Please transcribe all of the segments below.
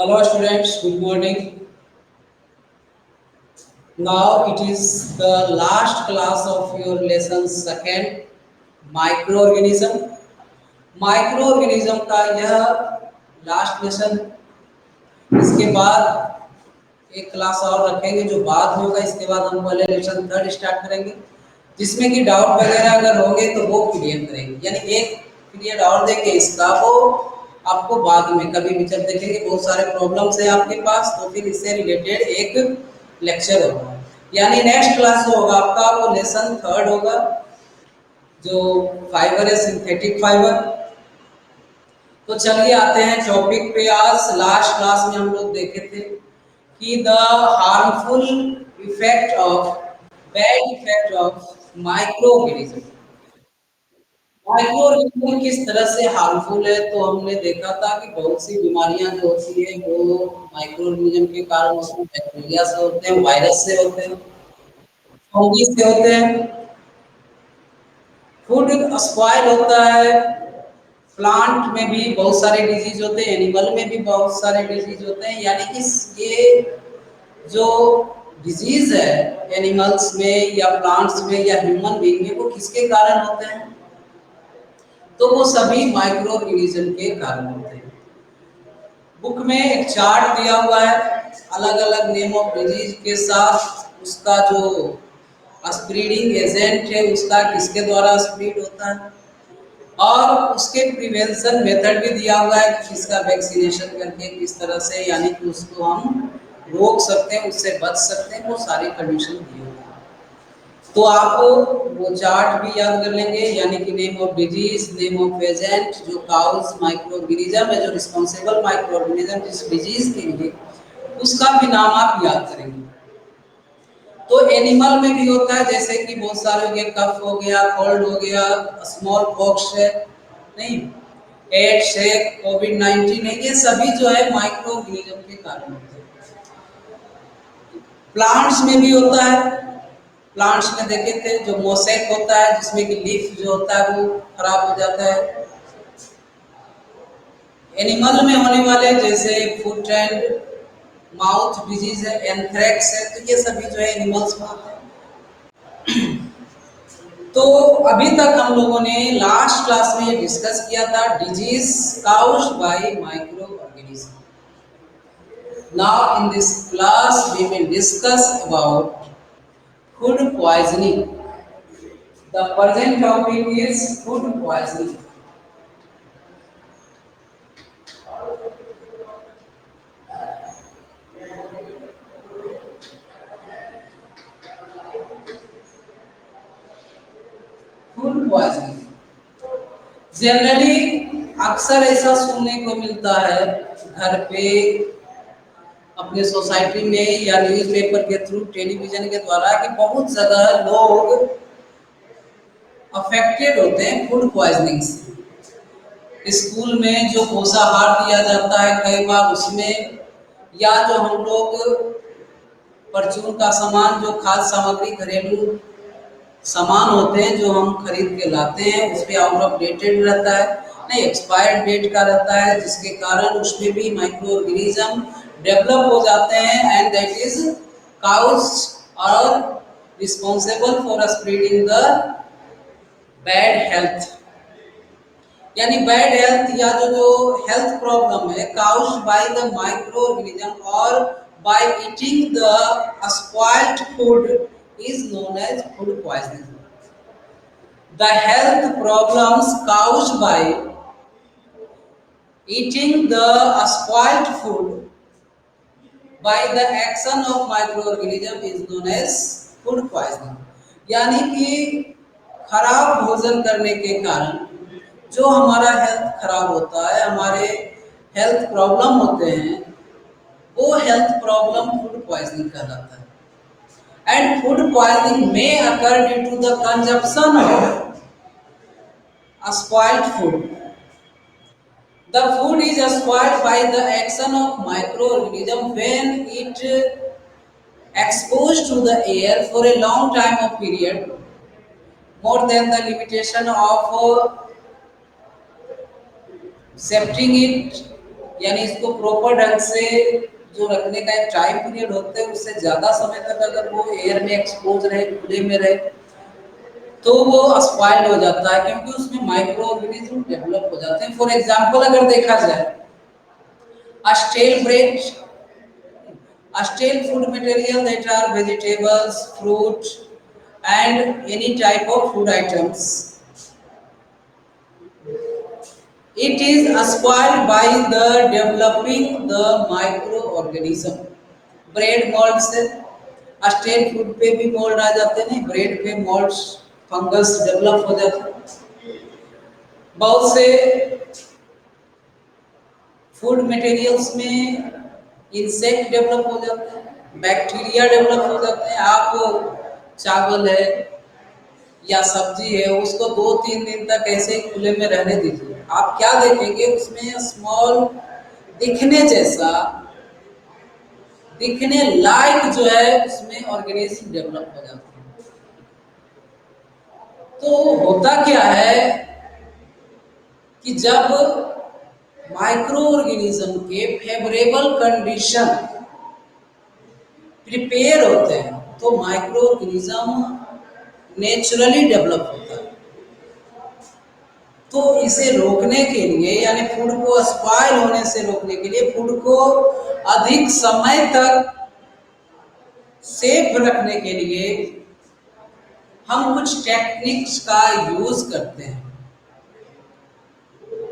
Hello students, good morning. Now it is the last class of your lesson second, microorganism. Microorganism का यह last lesson, इसके बाद एक class और रखेंगे जो बाद में होगा। इसके बाद हम पहले लेसन थर्ड स्टार्ट करेंगे, जिसमें कि डाउट वगैरह अगर होंगे तो वो क्लियर करेंगे। यानी एक पीरियड और देंगे इसका, वो आपको बाद में कभी भी जब देखेंगे बहुत सारे प्रॉब्लम्स है आपके पास, तो फिर इससे रिलेटेड एक लेक्चर होगा। यानी नेक्स्ट क्लास जो होगा आपका वो लेसन थर्ड होगा, जो फाइबर है सिंथेटिक फाइबर। तो चलिए आते हैं टॉपिक पे। आज लास्ट क्लास में हम लोग देखे थे कि the harmful effect of bad effect of micro organism. Micro organism किस तरह से हार्मफुल है, तो हमने देखा था कि बहुत सी बीमारियां जो होती है वो माइक्रो ऑर्गेनिज्म के कारण होती हैं। बैक्टीरिया से होते हैं, वायरस से होते हैं, फंगी से होते हैं। फूड स्पॉइल होता है। प्लांट में भी बहुत सारे डिजीज होते हैं, एनिमल में भी बहुत सारे डिजीज होते हैं। यानी कि ये जो डिजीज है एनिमल्स में या प्लांट्स में या ह्यूमन बीइंग में, वो किसके कारण होते हैं? तो वो सभी माइक्रो ऑर्गेनिज्म के कारण होते हैं। बुक में एक चार्ट दिया हुआ है अलग अलग नेम ऑफ डिजीज के साथ, उसका जो स्प्रेडिंग एजेंट है उसका किसके द्वारा स्प्रेड होता है, और उसके प्रिवेंशन मेथड भी दिया हुआ है कि किसका वैक्सीनेशन करके किस तरह से, यानी कि उसको हम रोक सकते हैं, उससे बच सकते हैं। वो सारी कंडीशन दी हुई है। तो आप वो चार्ट भी याद कर लेंगे। यानी कि name of disease, name of agent, जो काउज माइक्रो ऑर्गेनिज्म है, जो रिस्पॉन्सिबल माइक्रो ऑर्गेनिज्म जिस डिजीज के लिए, उसका भी नाम आप याद करेंगे। तो एनिमल में भी होता है, जैसे कि बहुत सारे हो गए, कफ हो गया, कोल्ड हो गया, स्मॉल पॉक्स है, नहीं, एड्स है, कोविड-19 है, ये सभी जो है माइक्रो ऑर्गेनिज्म के कारण होते हैं। प्लांट्स में भी होता है। प्लांट्स में देखे थे जो मोसेक होता है, जिसमें कि लीफ जो होता है वो खराब हो जाता है। एनिमल में होने वाले जैसे फुट एंड माउथ डिजीज है, एंथ्रेक्स है, तो ये सभी जो है एनिमल्स में होते हैं। तो अभी तक हम लोगों ने लास्ट क्लास में ये डिस्कस किया था disease caused by microorganism. Now in this class we will discuss about food poisoning. The present topic is food poisoning. Food poisoning generally अक्सर ऐसा सुनने को मिलता है घर पे, अपने सोसाइटी में, या न्यूज़पेपर के थ्रू, टेलीविजन के द्वारा, कि बहुत जगह लोग अफेक्टेड होते हैं फूड पॉइजनिंग से। स्कूल में जो पोषाहार दिया जाता है कई बार उसमें, या जो हम लोग परचून का सामान, जो खाद्य सामग्री, घरेलू सामान होते हैं जो हम खरीद के लाते हैं, उस पर आउट ऑफ डेटेड रहता है, नहीं, एक्सपायर्ड डेट का रहता है, जिसके कारण उसमें भी माइक्रो ऑर्गेनिज्म डेवलप हो जाते हैं, एंड दैट इज काउज और responsible for spreading the bad health. यानी बैड हेल्थ या जो हेल्थ प्रॉब्लम है caused by the micro organism और by eating the spoiled food is known as food poisoning. The health problems caused by eating the spoiled food by the action of microorganism is known as food poisoning. यानी कि खराब भोजन करने के कारण जो हमारा हेल्थ खराब होता है, हमारे हेल्थ प्रॉब्लम होते हैं, वो हेल्थ प्रॉब्लम फूड पॉइजनिंग कहलाता है। And food poisoning may occur due to the consumption of a spoiled food. The food is spoiled by the action of microorganism when it exposed to the air for a long time of period, more than the limitation of separating it, यानी इसको proper ढंग से जो रखने का एक time period होता है, उससे ज़्यादा समय तक अगर वो एयर में एक्सपोज रहे, खुले में रहे, तो वो स्पॉइल्ड हो जाता है, क्योंकि उसमें माइक्रो ऑर्गेनिज्म डेवलप हो जाते हैं। फॉर एग्जाम्पल अगर देखा जाए, stale bread, stale food material that are vegetables, fruit, and any type of food items. It is spoiled by the developing the microorganism. Bread mould से स्टेल फूड पे भी mould आ जाते हैं, ब्रेड पे mould fungus develop हो जाते हैं। बहुत से फूड मटेरियल्स में इंसेक्ट डेवलप हो जाते हैं, बैक्टीरिया डेवलप हो जाते हैं। आप चावल है या सब्जी है, उसको 2-3 दिन तक ऐसे ही खुले में रहने दीजिए, आप क्या देखेंगे, उसमें स्मॉल दिखने जैसा, दिखने लायक जो है उसमें ऑर्गेनिज्म डेवलप हो जाते हैं। तो होता क्या है कि जब माइक्रो ऑर्गेनिज्म के फेवरेबल कंडीशन प्रिपेयर होते हैं, तो माइक्रो ऑर्गेनिज्म नेचुरली डेवलप होता है। तो इसे रोकने के लिए, यानी फूड को स्पॉइल होने से रोकने के लिए, फूड को अधिक समय तक सेफ रखने के लिए हम कुछ टेक्निक्स का यूज करते हैं,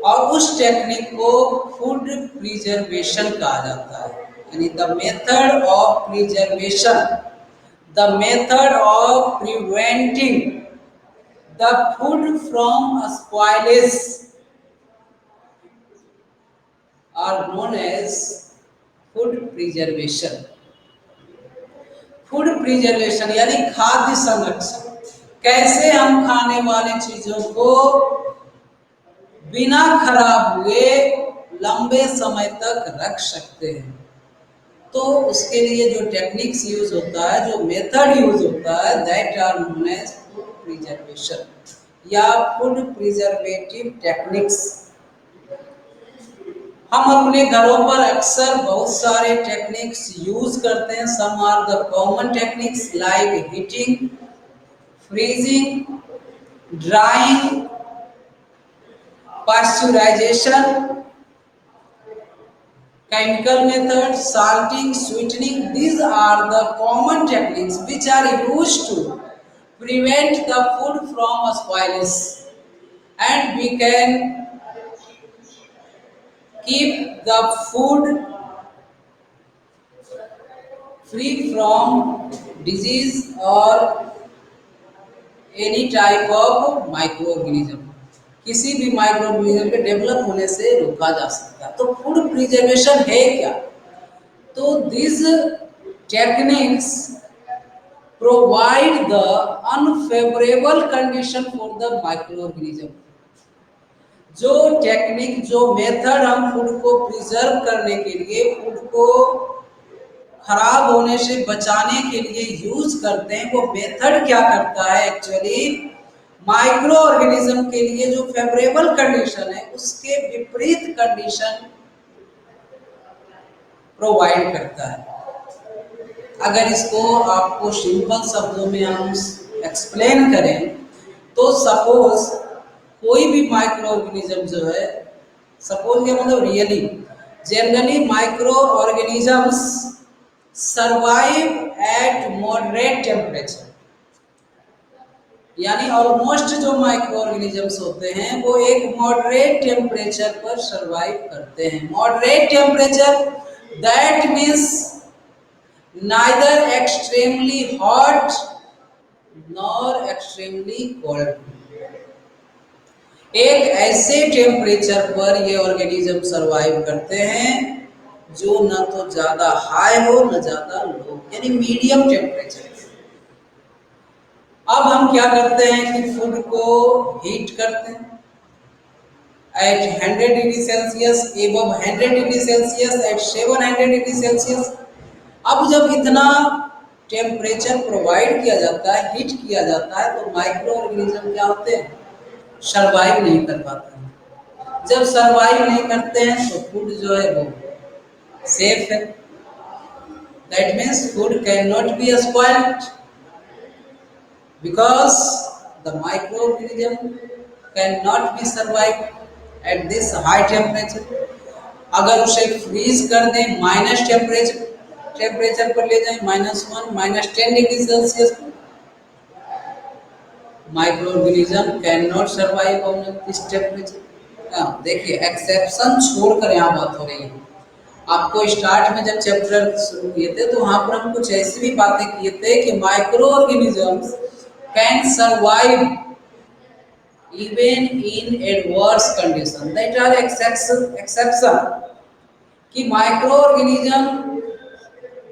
और उस टेक्निक को फूड प्रिजर्वेशन कहा जाता है। यानी the method of preservation, the method of preventing the food from spoilage are known as food preservation. Food preservation यानी खाद्य संरक्षण, कैसे हम खाने वाली चीजों को बिना खराब हुए लंबे समय तक रख सकते हैं। तो उसके लिए जो टेक्निक्स यूज होता है, जो मेथड यूज होता है, that are known as food preservation या फूड प्रिजर्वेटिव टेक्निक्स। हम अपने घरों पर अक्सर बहुत सारे टेक्निक्स यूज करते हैं। Some are the common techniques like heating, freezing, drying, pasteurization, chemical method, salting, sweetening. These are the common techniques which are used to prevent the food from spoilage, and we can keep the food free from disease or any type of microorganism. किसी भी microorganism के develop होने से रोका जा सकता है। तो फूड प्रिजर्वेशन है क्या? तो this techniques provide the unfavourable condition for the microorganism. जो टेक्निक, जो मेथड हम फूड को प्रिजर्व करने के लिए, फूड को खराब होने से बचाने के लिए यूज करते हैं, वो मेथड क्या करता है, एक्चुअली माइक्रो ऑर्गेनिज्म के लिए जो फेवरेबल कंडीशन है उसके विपरीत कंडीशन प्रोवाइड करता है। अगर इसको आपको सिंपल शब्दों में हम एक्सप्लेन करें, तो सपोज कोई भी माइक्रो ऑर्गेनिज्म जो है, सपोज के मतलब really, generally micro organisms survive eight moderate temperature. यानी ऑलमोस्ट जो माइक्रो ऑर्गेनिजम्स होते हैं वो एक मॉडरेट टेम्परेचर पर सर्वाइव करते हैं। Moderate temperature that means neither extremely hot nor extremely cold. एक ऐसे टेम्परेचर पर ये ऑर्गेनिज्म सर्वाइव करते हैं जो न तो ज्यादा हाई हो न ज्यादा लो, यानी मीडियम टेम्परेचर। अब हम क्या करते हैं कि फूड को हीट करते हैं at 100 degree Celsius, above 100 degree Celsius, at 700 degree Celsius. अब जब इतना टेम्परेचर प्रोवाइड किया जाता है, हीट किया जाता है, तो माइक्रो ऑर्गेनिज्म क्या होते हैं, सर्वाइव नहीं कर पाते हैं। जब सरवाइव नहीं करते हैं तो फूड जो है वो सेफ है। That means food can not be spoiled because the microorganism cannot be survive at this high temperature। अगर उसे फ्रीज कर दें माइनस टेम्परेचर पर ले जाएं -1 -10 degree Celsius, micro organism can not survive on this temperature. देखिए exception छोड़कर यहाँ बात हो रही है। आपको स्टार्ट में जब चैप्टर शुरू किए थे तो वहां पर हम कुछ ऐसी भी बातें किए थे कि micro organisms can survive even in adverse condition, that are exception. कि micro organism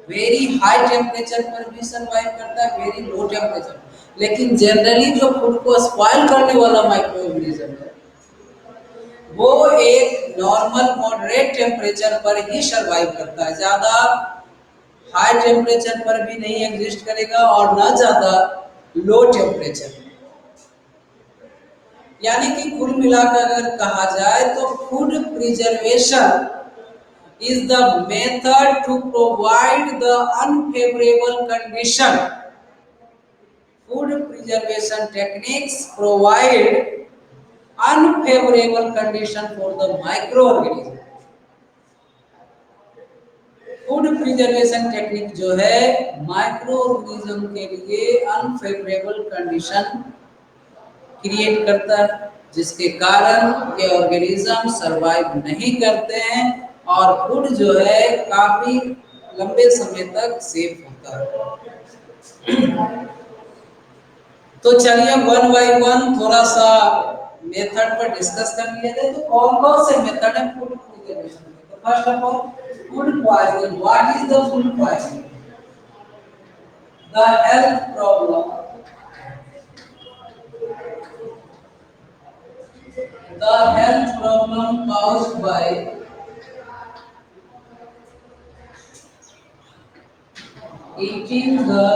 very high temperature पर भी सर्वाइव करता है, वेरी लो टेम्परेचर, लेकिन जनरली जो फूड को स्पॉइल करने वाला माइक्रो ऑर्गेनिज्म है वो एक नॉर्मल मॉडरेट टेम्परेचर पर ही सर्वाइव करता है। ज्यादा हाई टेम्परेचर पर भी नहीं एग्जिस्ट करेगा और ना ज्यादा लो टेम्परेचर। यानी कि कुल मिलाकर अगर कहा जाए तो food preservation is the method to provide the unfavorable condition। Food preservation techniques provide unfavorable condition for the microorganism। Food preservation technique जो है माइक्रो ऑर्गेनिज्म के लिए अनफेवरेबल कंडीशन क्रिएट करता है, जिसके कारण ये ऑर्गेनिज्म सरवाइव नहीं करते हैं और फूड जो है काफी लंबे समय तक सेफ होता है। तो चलिए वन बाय वन थोड़ा सा मेथड पर डिस्कस कर लेते हैं। तो कौन कौन से मेथड है फूड प्रिजर्वेशन के? तो first of all food poisoning. What is the food poisoning? The health problem, the health problem caused by eating the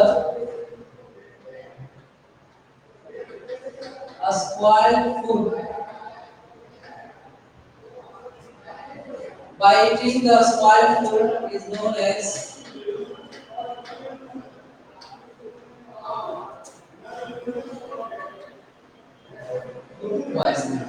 spoiled food, by eating the spoiled food is known as food poisoning।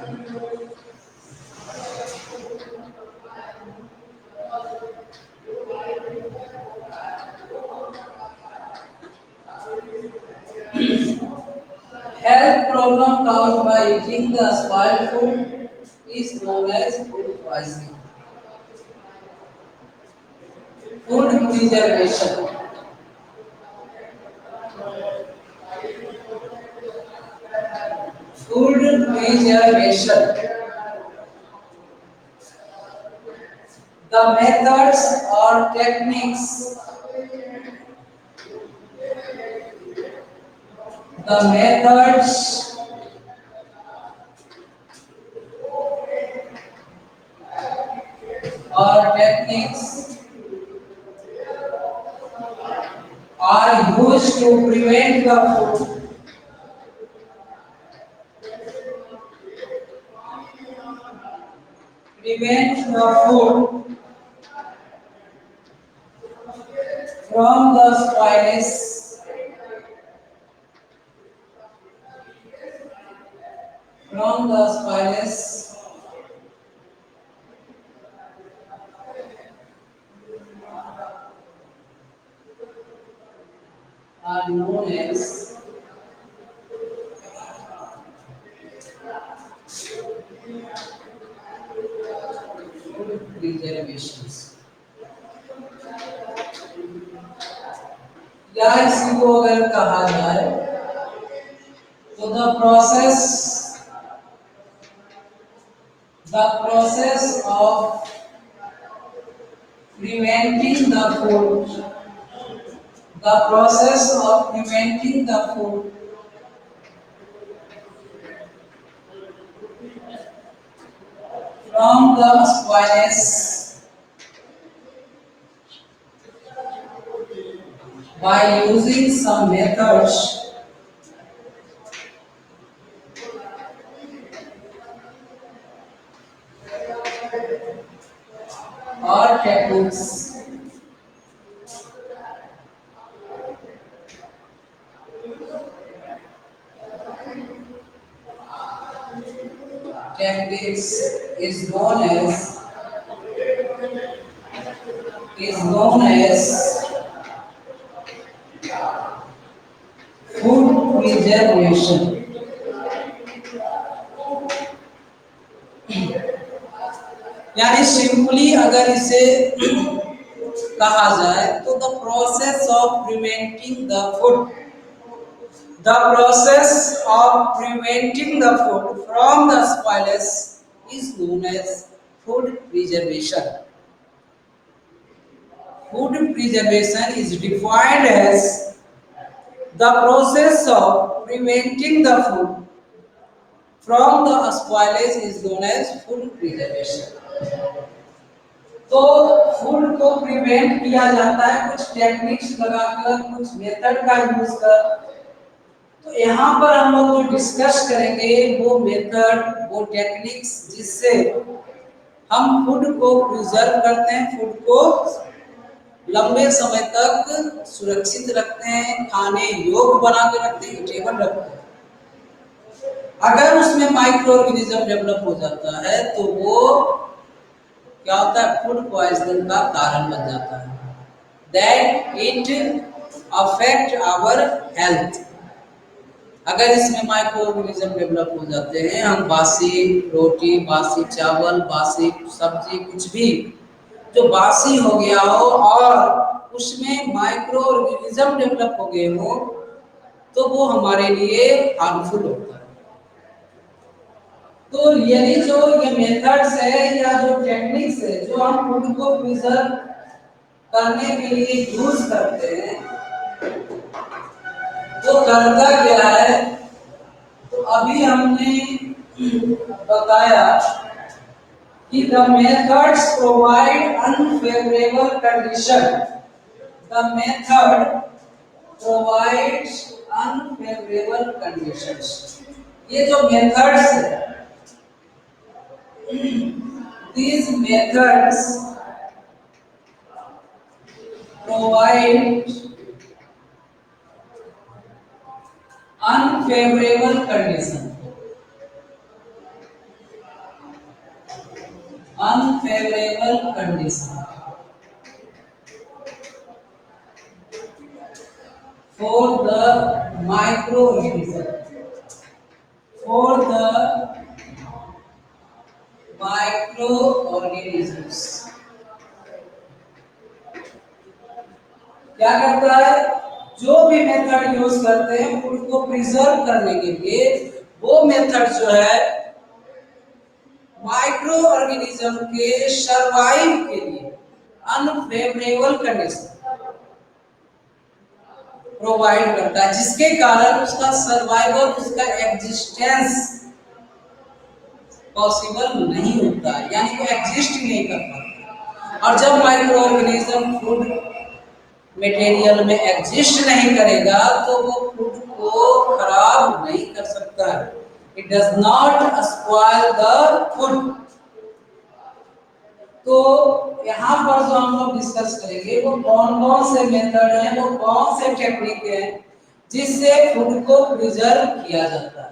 Health problem caused by eating the spoiled food is known as food poisoning। Food preservation, food preservation, the methods or techniques, the methods or techniques are used to prevent the food from the spoilage, from the spoilage are known as food preservations। या इसी को अगर कहा जाए तो the process of preventing the food, the process of preventing the food from the spoilage by using some methods genetics is known as is known as food preservation. यानी simply अगर इसे कहा जाए तो the process of preventing the food The process of preventing the food from the spoilage is known as food preservation. Food preservation is defined as the process of preventing the food from the spoilage is known as food preservation. तो food को prevent किया जाता है कुछ techniques लगाकर, कुछ method का use कर। तो यहाँ पर हम लोग जो डिस्कस करेंगे वो मेथड, वो टेक्निक्स जिससे हम फूड को प्रिजर्व करते हैं, फूड को लंबे समय तक सुरक्षित रखते हैं, खाने योग्य बना के रखते हैं, टेबल रखते हैं। अगर उसमें माइक्रो ऑर्गेनिज्म डेवलप हो जाता है तो वो क्या होता है, फूड पॉइजनिंग का कारण बन जाता है। That it affect our health. अगर इसमें माइक्रो ऑर्गेनिज्म डेवलप हो जाते हैं, हम बासी रोटी, बासी चावल, बासी सब्जी, कुछ भी जो बासी हो गया हो और उसमें माइक्रो ऑर्गेनिज्म डेवलप हो गए हो तो वो हमारे लिए हार्मफुल होता है। तो रियली जो ये मेथड्स है या जो टेक्निक्स है जो हम फूड को प्रिजर्व करने के लिए यूज करते हैं, तो करता क्या है, तो अभी हमने बताया कि the methods provide unfavorable condition. The method provides unfavorable conditions. ये जो मेथड्स है, these methods provide unfavorable condition. Unfavorable condition for the microorganism. For the microorganisms. क्या करता है, जो भी मेथड यूज करते हैं फूड को प्रिजर्व करने के लिए, वो मेथड जो है माइक्रो ऑर्गेनिज्म के सर्वाइव के लिए अनफेवरेबल कंडीशन प्रोवाइड करता है, जिसके कारण उसका सर्वाइवल, उसका एग्जिस्टेंस पॉसिबल नहीं होता, यानी वो एग्जिस्ट ही नहीं कर पाता। और जब माइक्रो ऑर्गेनिज्म फूड मटेरियल में एग्जिस्ट नहीं करेगा तो वो फूड को खराब नहीं कर सकता है। It does not spoil the food. तो यहाँ पर जो हम लोग डिस्कस करेंगे वो कौन कौन से मेथड हैं, वो कौन से टेक्निक हैं जिससे फूड को प्रिजर्व किया जाता है।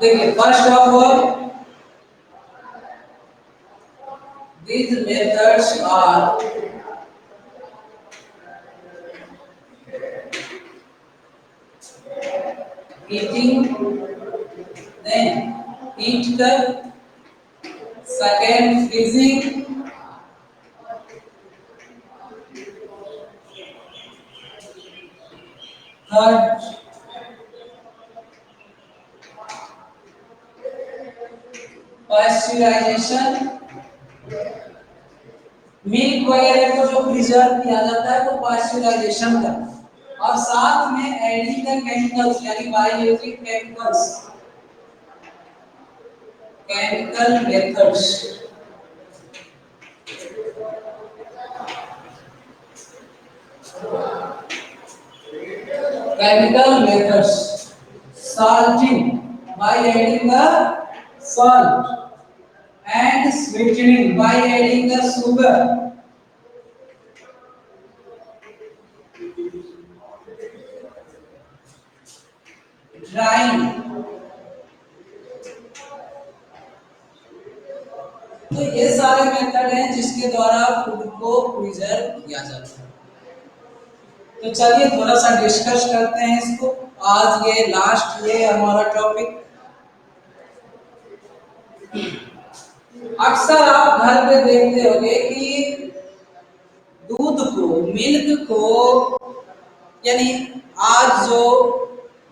देखिए, first of all these methods are eating, then eat कर, second freezing, third pasteurization, milk वगैरह को जो प्रिजर्व किया जाता है वो पास्चराइजेशन का, और साथ में एडिंग द केमिकल्स यानी biological chemicals, chemical methods. Chemical methods, salting by adding the salt and sweetening by adding the sugar. Drawing. तो ये सारे मेथड हैं जिसके द्वारा फूड को प्रिजर्व किया जाता है। तो चलिए थोड़ा सा डिस्कस करते हैं इसको। आज ये लास्ट ये हमारा टॉपिक। अक्सर आप घर पे देखते होंगे कि दूध को, मिल्क को, यानी आज जो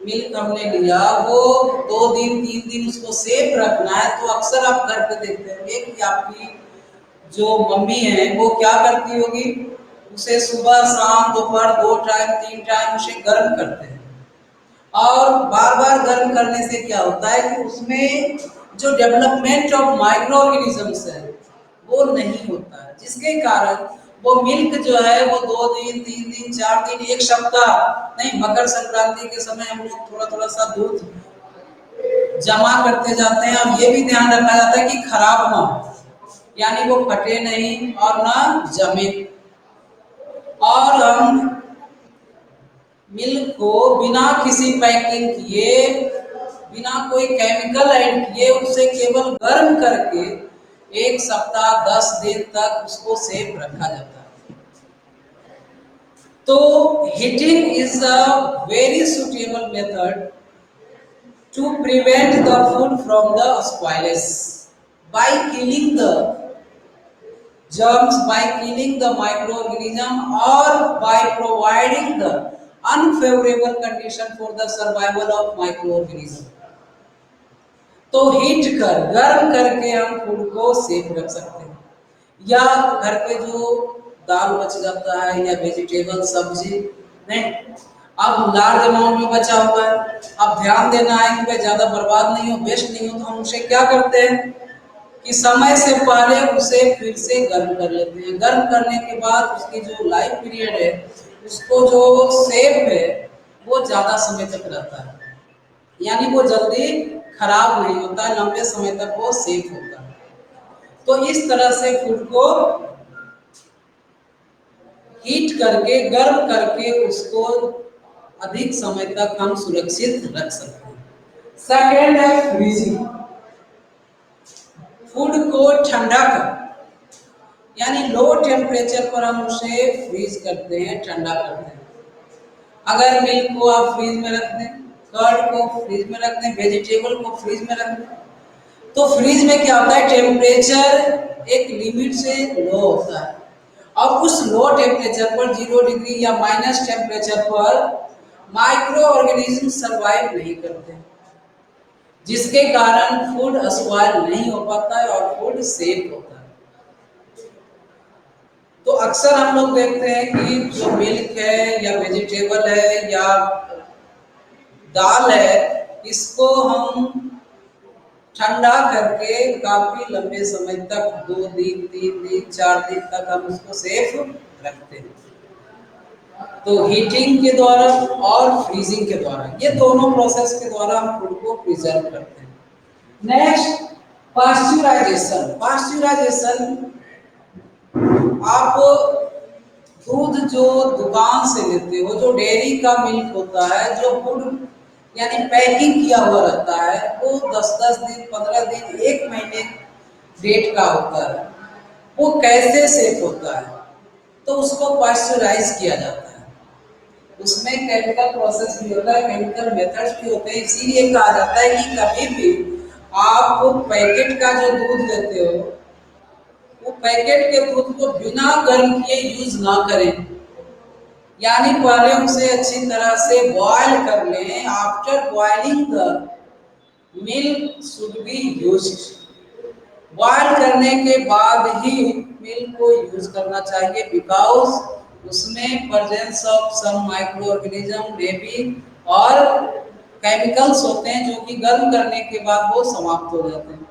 मिल्क हमने लिया वो 2 दिन 3 दिन उसको सेफ रखना है, तो अक्सर आप घर पे देखते होंगे कि आपकी जो मम्मी है वो क्या करती होगी, उसे सुबह शाम दोपहर 2 टाइम 3 टाइम उसे गर्म करते हैं। और बार बार गर्म करने से क्या होता है कि उसमें जो डेवलपमेंट ऑफ माइक्रो ऑर्गेनिजम्स है वो नहीं होता है, जिसके कारण वो मिल्क जो है वो 2 दिन 3 दिन 4 दिन 1 सप्ताह नहीं, मकर संक्रांति के समय हम लोग थोड़ा थोड़ा सा दूध जमा करते जाते हैं और ये भी ध्यान रखा जाता है कि खराब ना हो, यानी वो फटे नहीं और ना जमे। और हम मिल्क को बिना किसी पैकिंग किए, बिना कोई केमिकल ऐड किए, उसे केवल गर्म करके 1 सप्ताह 10 दिन तक उसको सेफ रखा जाता है। तो heating is a very suitable method to prevent the food from the spoilage by killing the germs, by killing the microorganism, or by providing the unfavorable condition for the survival of microorganism। तो heat कर, गर्म करके हम food को safe रख सकते हैं। या घर पे जो दाल बच जाता है या वेजिटेबल सब्जी नहीं, अब लार्ज अमाउंट में बचा हुआ है, अब ध्यान देना है कि भाई ज्यादा बर्बाद नहीं हो, वेस्ट नहीं हो, तो हम उसे क्या करते हैं कि समय से पहले उसे फिर से गर्म कर लेते हैं। गर्म करने के बाद उसकी जो लाइफ पीरियड है, उसको जो सेफ है वो ज्यादा समय तक रहता है, यानी वो जल्दी खराब नहीं होता है, लंबे समय तक वो सेफ होता है। तो इस तरह से फूड को हीट करके, गर्म करके उसको अधिक समय तक हम सुरक्षित रख सकते हैं। सेकेंड है फ्रीजिंग। फूड को ठंडा कर, यानी लो टेम्परेचर पर हम उसे फ्रीज करते हैं, ठंडा करते हैं। अगर मिल्क को आप फ्रीज में रख दें, कर्ड को फ्रीज में रख दें, वेजिटेबल को फ्रीज में रख दें, तो फ्रीज में क्या होता है, टेम्परेचर एक लिमिट से लो होता है। अब उस लो टेम्परेचर पर 0 डिग्री या माइनस टेम्परेचर पर माइक्रो ऑर्गेनिज्म सरवाइव नहीं करते, जिसके कारण फूड स्पॉइल नहीं हो पाता है और फूड सेफ होता है। तो अक्सर हम लोग देखते हैं कि जो मिल्क है या वेजिटेबल है या दाल है, इसको हम ठंडा करके काफी लंबे समय तक 2 दिन 3 दिन 4 दिन तक हम उसको सेफ रखते हैं। तो हीटिंग के द्वारा और फ्रीजिंग के द्वारा, ये दोनों प्रोसेस के द्वारा हम फूड को प्रिजर्व करते हैं। Next, pasteurisation. पास्चुराइजेशन, आप दूध जो दुकान से लेते हो, जो डेयरी का मिल्क होता है, जो फूड यानी पैकिंग किया हुआ रहता है, वो 10-10 दिन 15 दिन 1 महीने डेट का होता है, वो कैसे सेफ होता है, तो उसको पास्चुराइज किया जाता है। उसमें केमिकल प्रोसेस भी होता है, केमिकल मेथड्स भी होते हैं। इसीलिए कहा जाता है कि कभी भी आप पैकेट का जो दूध लेते हो, वो पैकेट के दूध को बिना गर्म किए यूज ना करें, यानी पहले उसे अच्छी तरह से बॉयल कर लें। After boiling the milk should be used. Boil करने के बाद ही मिल्क को यूज करना चाहिए, बिकॉज उसमें presence of some microorganism may be और केमिकल्स होते हैं जो कि गर्म करने के बाद वो समाप्त हो जाते हैं।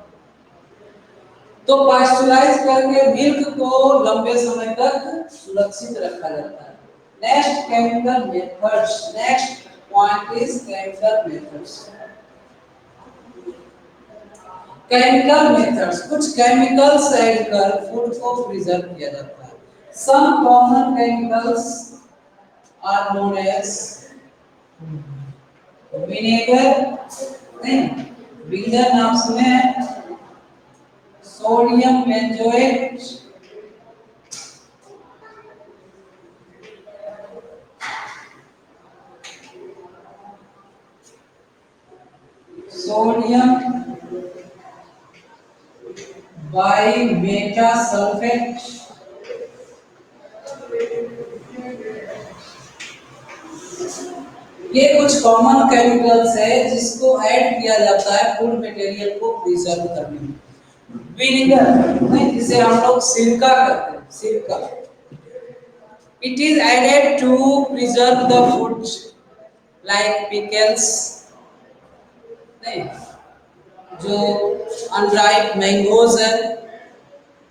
तो पास्चुराइज करके मिल्क को लंबे समय तक सुरक्षित रखा जाता है। Next, chemical methods. Next point is chemical methods. Chemical methods, कुछ केमिकल्स ऐड कर फूड को प्रिजर्व किया जाता है। Some common chemicals are known as vinegar नहीं, विनेगर नाम सुने हैं, sodium benzoate, sodium bi meta sulphate, ये कुछ कॉमन केमिकल्स है जिसको ऐड किया जाता है फूड मटेरियल को प्रिजर्व करने में। विनेगर नहीं, जिसे हम लोग सिरका कहते हैं, सिरका, it is added to preserve the food like pickles नहीं, जो अनराइप मैंगोज है,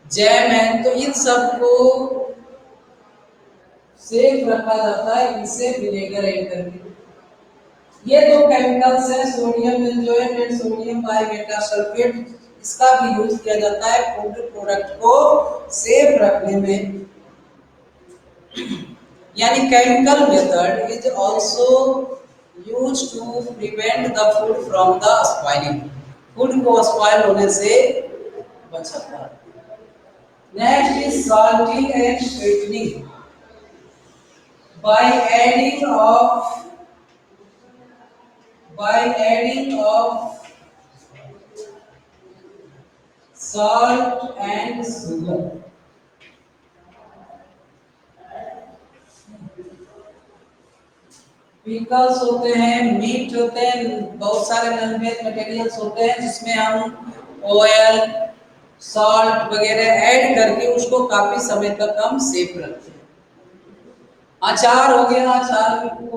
जैम है, तो इन सबको सेफ रखा जाता है इनसे विनेगर ऐड करके। ये दो केमिकल्स है, सोडियम बेंजोएट एंड सोडियम बाईमेटासल्फेट, इसका भी यूज किया जाता है फूड प्रोडक्ट को सेफ रखने में। यानी chemical method is also used to prevent the food from the spoiling, food को स्पॉइल होने से बचाता है। Next is salting and sweetening by adding of salt and sugar। Pickles होते हैं, मीट होते हैं, बहुत सारे नॉनवेज मटेरियल्स होते हैं जिसमें हम ऑयल, सॉल्ट वगैरह ऐड करके उसको काफी समय तक हम सेफ रखते हैं। अचार हो गया, अचार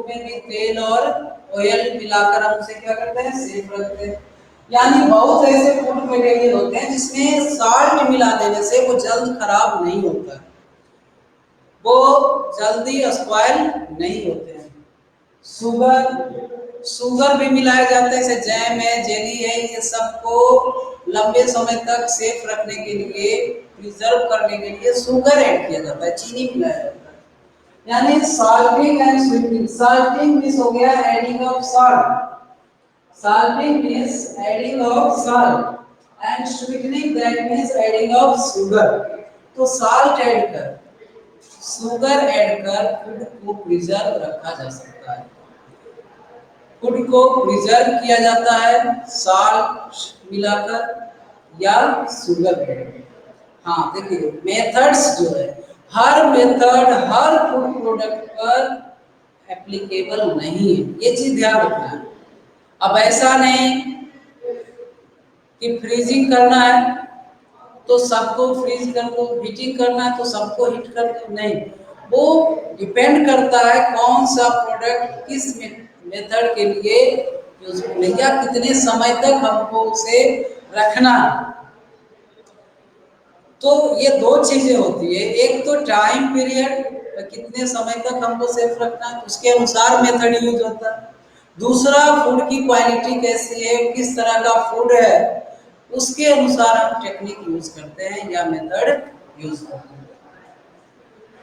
में भी तेल और ऑयल मिलाकर हम उसे क्या करते हैं, सेफ रखते हैं। यानी बहुत ऐसे फूड मटेरियल होते हैं जिसमें साल्ट मिला देने से वो जल्द खराब नहीं होता, वो जल्दी स्पॉइल नहीं होते हैं। शुगर भी मिलाए जाते हैं, जैसे जैम है, जेली है, ये सबको लंबे समय तक सेफ रखने के लिए, प्रिजर्व करने के लिए शुगर ऐड किया जाता है, चीनी मिलाया जाता है। यानी salting and sweetening, salting means हो गया adding of salt, salting means adding of salt and sweetening that means adding of sugar. तो सॉल्ट ऐड कर, शुगर ऐड कर फूड को प्रिजर्व रखा जा सकता है, फूड को प्रिजर्व किया जाता है सॉल्ट मिलाकर या शुगर ऐड। हाँ देखिए मेथड्स जो है, हर मेथड हर फूड प्रोडक्ट पर एप्लीकेबल नहीं है, ये चीज ध्यान रखना है। अब ऐसा नहीं कि फ्रीजिंग करना है तो सबको फ्रीज कर दो, हीटिंग करना है तो सबको हीट कर दो, नहीं, वो डिपेंड करता है कौन सा प्रोडक्ट किस मेथड के लिए यूजफुल है या कितने समय तक हमको उसे रखना। तो ये दो चीजें होती है, एक तो टाइम पीरियड, कितने समय तक हमको सेफ रखना है, उसके अनुसार मेथड यूज होता है। दूसरा फूड की क्वालिटी कैसी है, किस तरह का फूड है, उसके अनुसार हम टेक्निक यूज करते हैं या मेथड यूज करते हैं।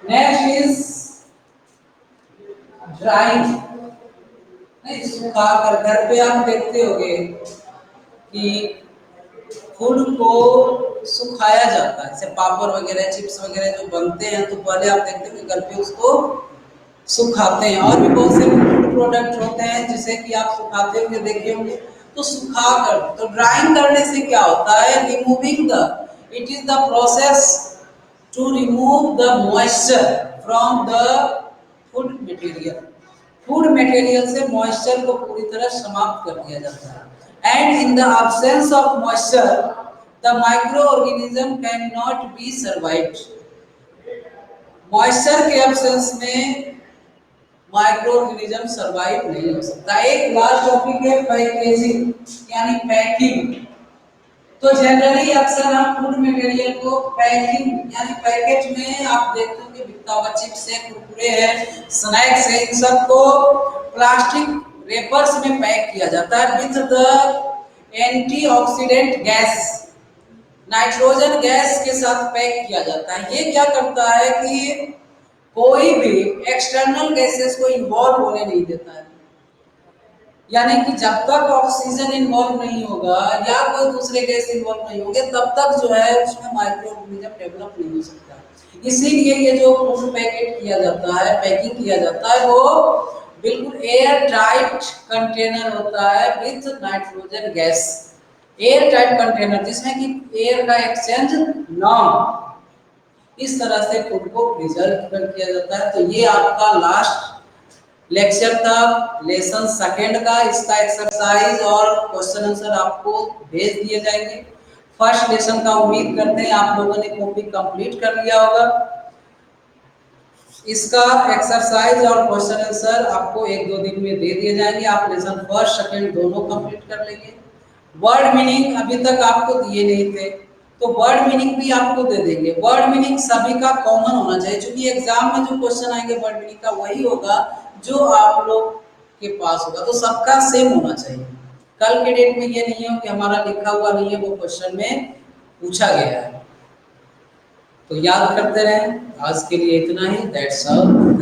नेक्स्ट इज ड्राइंग, नहीं सुखा कर। घर पे आप देखते होंगे कि फूड को सुखाया जाता है, जैसे पापड़ वगैरह, चिप्स वगैरह जो बनते हैं तो पहले आप देखते हैं कि घर पे उसको सुखाते हैं। और भी बहुत से फूड प्रोडक्ट होते हैं जिसे कि आप सुखाते होंगे, देखे होंगे। तो सुखा कर, तो ड्राइंग करने से क्या होता है, removing the, it is the process to remove the moisture from the food material, food material से मॉइस्चर को पूरी तरह समाप्त कर दिया जाता है। And in the absence of moisture the microorganism cannot be survived। Moisture के एब्सेंस में माइक्रो ऑर्गेनिज्म सर्वाइव नहीं हो सकता। एक लास्ट टॉपिक है पैकेजिंग, यानी पैकिंग। तो जनरली अक्सर हम फूड मटेरियल को पैकिंग यानी पैकेट में आप देखते होंगे बिकता होगा, चिप्स है, कुरकुरे है, स्नैक्स है, इन सबको प्लास्टिक रेपर्स में पैक किया जाता है with the antioxidant gas, nitrogen gas के साथ पैक किया जाता है। ये क्या करता है कि कोई भी एक्सटर्नल गैसेस को इन्वॉल्व होने नहीं देता है। यानी कि जब तक ऑक्सीजन इन्वॉल्व नहीं होगा या कोई दूसरे गैस इन्वॉल्व नहीं होंगे तब तक जो है उसमें माइक्रो ऑर्गेनिज्म डेवलप नहीं हो सकता। इसीलिए ये जो फूड पैकेट किया जाता है, पैकिंग किया जाता है, वो बिल्कुल एयर टाइट कंटेनर होता है with nitrogen gas. Air tight container जिसमें कि एयर का एक्सचेंज ना हो, इस तरह से फूड को प्रिजर्व किया जाता है। तो ये आपका लास्ट लेक्चर था लेसन सेकेंड का। इसका एक्सरसाइज और क्वेश्चन आंसर आपको भेज दिए जाएंगे। फर्स्ट लेसन का उम्मीद करते हैं आप लोगों ने कॉपी कंप्लीट कर लिया होगा। इसका एक्सरसाइज और क्वेश्चन आंसर आपको 1-2 दिन में दे दिए जाएंगे। आप लेसन फर्स्ट सेकेंड दोनों कंप्लीट कर लेंगे। वर्ड मीनिंग अभी तक आपको दिए नहीं थे, तो वर्ड मीनिंग भी आपको दे देंगे। वर्ड मीनिंग सभी का कॉमन होना चाहिए, क्योंकि एग्जाम में जो क्वेश्चन आएंगे वर्ड मीनिंग का वही होगा जो आप लोग के पास होगा, तो सबका सेम होना चाहिए। कल के डेट में ये नहीं हो कि हमारा लिखा हुआ नहीं है, वो क्वेश्चन में पूछा गया है। तो याद करते रहें। आज के लिए इतना ही। That's all.